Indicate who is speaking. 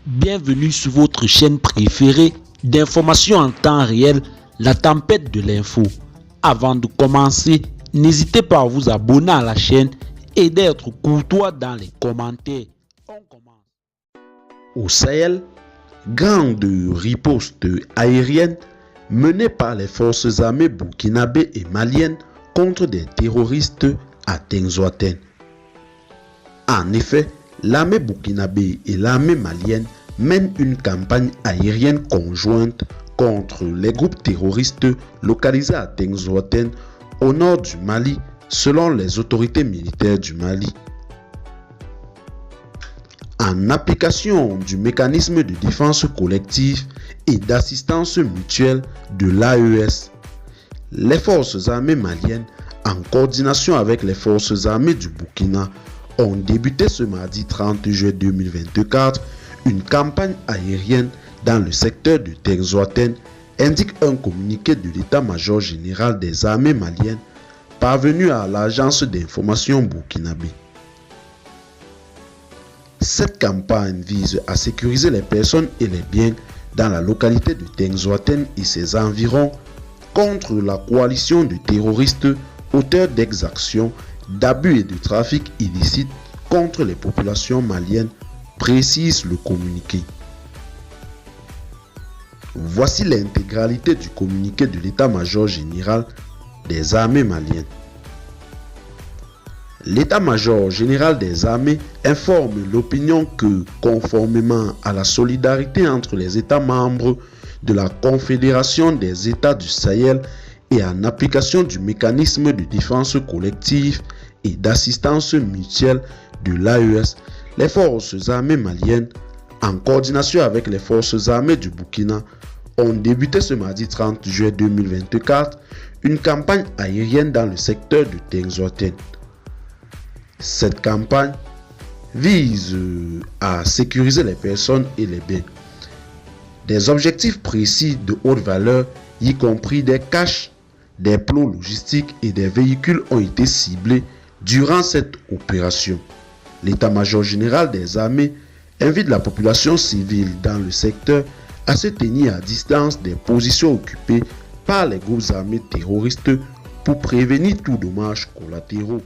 Speaker 1: Bienvenue sur votre chaîne préférée d'information en temps réel, la tempête de l'info. Avant de commencer, n'hésitez pas à vous abonner à la chaîne et d'être courtois dans les commentaires. On commence.
Speaker 2: Au Sahel, grande riposte aérienne menée par les forces armées burkinabées et maliennes contre des terroristes à Tinzoaten. En effet, l'armée burkinabé et l'armée malienne mènent une campagne aérienne conjointe contre les groupes terroristes localisés à Tinzoaten au nord du Mali, selon les autorités militaires du Mali. En application du mécanisme de défense collective et d'assistance mutuelle de l'AES, les forces armées maliennes, en coordination avec les forces armées du Burkina, ont débuté ce mardi 30 juillet 2024 une campagne aérienne dans le secteur de Tinzoaten, indique un communiqué de l'état-major général des armées maliennes parvenu à l'agence d'information burkinabé. Cette campagne vise à sécuriser les personnes et les biens dans la localité de Tinzoaten et ses environs contre la coalition de terroristes auteurs d'exactions, d'abus et de trafic illicite contre les populations maliennes, précise le communiqué. Voici l'intégralité du communiqué de l'état-major général des armées maliennes. L'état-major général des armées informe l'opinion que, conformément à la solidarité entre les États membres de la Confédération des États du Sahel et en application du mécanisme de défense collective et d'assistance mutuelle de l'AES, les forces armées maliennes, en coordination avec les forces armées du Burkina, ont débuté ce mardi 30 juillet 2024 une campagne aérienne dans le secteur de Tinzoaten. Cette campagne vise à sécuriser les personnes et les biens. Des objectifs précis de haute valeur, y compris des caches, des plots logistiques et des véhicules ont été ciblés durant cette opération. L'état-major général des armées invite la population civile dans le secteur à se tenir à distance des positions occupées par les groupes armés terroristes pour prévenir tout dommage collatéraux.